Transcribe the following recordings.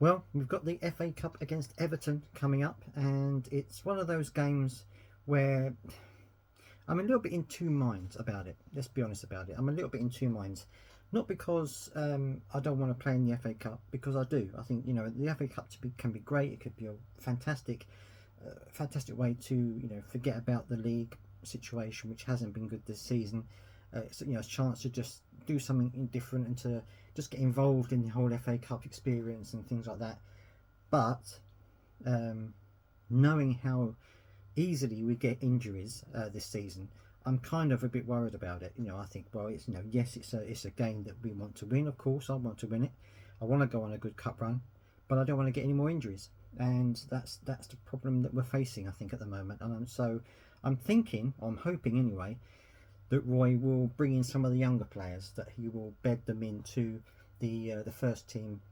Well, we've got the FA Cup against Everton coming up, and it's one of those games where I'm a little bit in two minds about it. Let's be honest about it. I'm a little bit in two minds. Not because I don't want to play in the FA Cup, because I do. I think, the FA Cup can be great. It could be a fantastic way to, forget about the league situation, which hasn't been good this season. It's, a chance to just do something different and to just get involved in the whole FA Cup experience and things like that. But knowing how easily we get injuries this season, I'm kind of a bit worried about it. I think, well, it's yes, it's a game that we want to win. Of course, I want to win it. I want to go on a good cup run, but I don't want to get any more injuries, and that's the problem that we're facing, I think, at the moment. And so I'm hoping anyway, that Roy will bring in some of the younger players, that he will bed them into the first team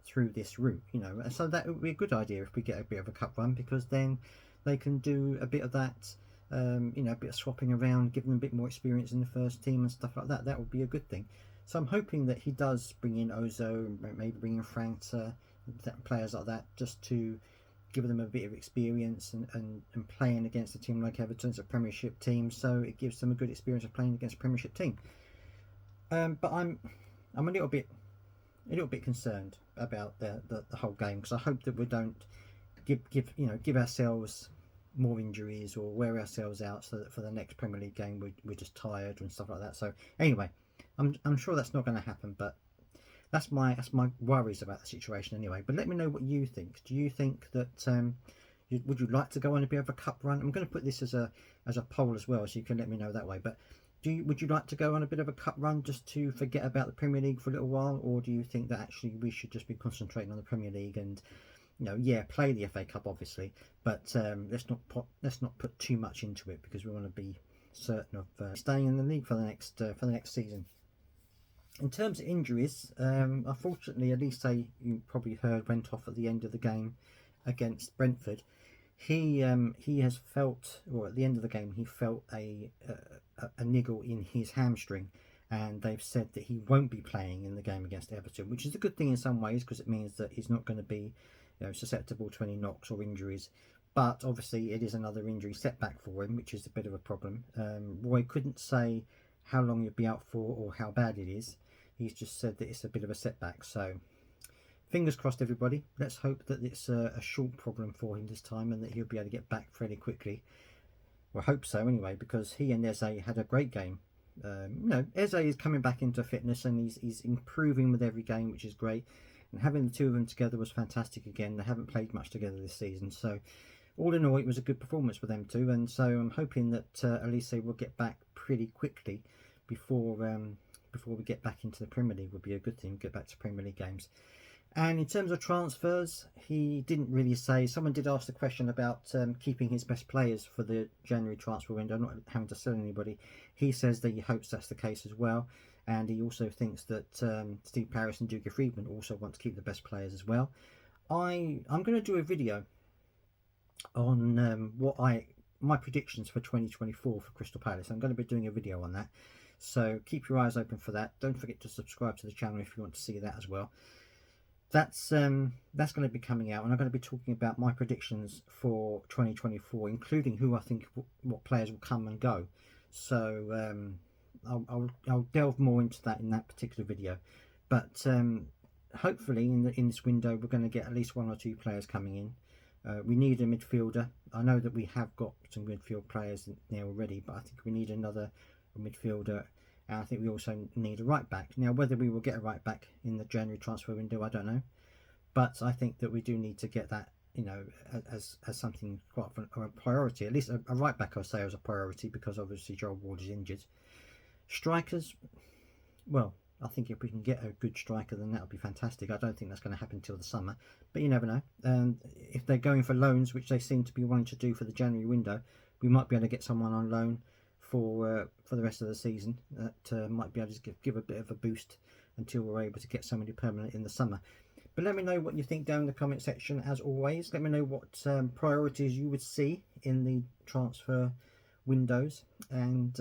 through this route, and so that would be a good idea if we get a bit of a cup run, because then they can do a bit of that, a bit of swapping around, giving them a bit more experience in the first team and stuff like that. That would be a good thing. So I'm hoping that he does bring in Ozo, maybe bring in França, players like that, just to give them a bit of experience and playing against a team like Everton's a Premiership team, so it gives them a good experience of playing against a Premiership team. But I'm a little bit concerned about the whole game, because I hope that we don't give ourselves more injuries or wear ourselves out, so that for the next Premier League game we're just tired and stuff like that. So anyway, I'm sure that's not going to happen, but that's my worries about the situation anyway. But let me know what you think. Do you think that would you like to go on a bit of a cup run? I'm going to put this as a poll as well, so you can let me know that way. But would you like to go on a bit of a cup run just to forget about the Premier League for a little while, or do you think that actually we should just be concentrating on the Premier League and play the FA Cup obviously, but let's not put too much into it, because we want to be certain of staying in the league for the next season. In terms of injuries, unfortunately, Elise, you probably heard, went off at the end of the game against Brentford. He has felt, or at the end of the game, he felt a niggle in his hamstring, and they've said that he won't be playing in the game against Everton, which is a good thing in some ways, because it means that he's not going to be susceptible to any knocks or injuries. But obviously it is another injury setback for him, which is a bit of a problem. Roy couldn't say how long he'll be out for or how bad it is. He's just said that it's a bit of a setback. So fingers crossed, everybody. Let's hope that it's a short problem for him this time, and that he'll be able to get back fairly quickly. Well, I hope so anyway, because he and Eze had a great game. Eze is coming back into fitness, and he's improving with every game, which is great. And having the two of them together was fantastic again. They haven't played much together this season, so all in all, it was a good performance for them two. And so I'm hoping that Elise will get back pretty quickly before we get back into the Premier League. Would be a good thing, get back to Premier League games. And in terms of transfers, he didn't really say. Someone did ask the question about keeping his best players for the January transfer window, not having to sell anybody. He says that he hopes that's the case as well. And he also thinks that Steve Paris and Duke Friedman also want to keep the best players as well. I'm going to do a video on my predictions for 2024 for Crystal Palace. I'm going to be doing a video on that, so keep your eyes open for that. Don't forget to subscribe to the channel if you want to see that as well. That's going to be coming out, and I'm going to be talking about my predictions for 2024, including who I think what players will come and go. So I'll delve more into that in that particular video. But hopefully in this window we're going to get at least one or two players coming in. We need a midfielder. I know that we have got some midfield players there already, but I think we need another midfielder, and I think we also need a right back. Now, whether we will get a right back in the January transfer window, I don't know, but I think that we do need to get that, as something quite of a priority. At least a right back, I'll say, as a priority, because obviously Joel Ward is injured. Strikers, well, I think if we can get a good striker, then that would be fantastic. I don't think that's going to happen until the summer, but you never know. And if they're going for loans, which they seem to be wanting to do for the January window, we might be able to get someone on loan for the rest of the season that might be able to give a bit of a boost until we're able to get somebody permanent in the summer. But let me know what you think down in the comment section. As always, let me know what priorities you would see in the transfer windows, and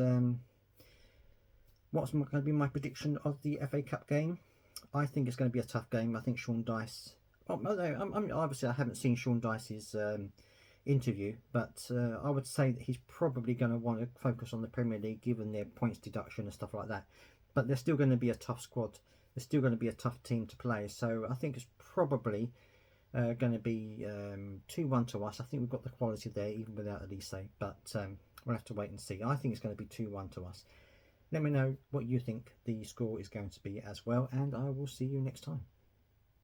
what's going to be my prediction of the FA Cup game. I think it's going to be a tough game. I think Sean Dyche Obviously I haven't seen Sean Dyche's interview, but I would say that he's probably going to want to focus on the Premier League given their points deduction and stuff like that. But they're still going to be a tough squad. They're still going to be a tough team to play. So I think it's probably going to be 2-1 to us. I think we've got the quality there even without Elise, but we'll have to wait and see. I think it's going to be 2-1 to us. Let me know what you think the score is going to be as well, and I will see you next time.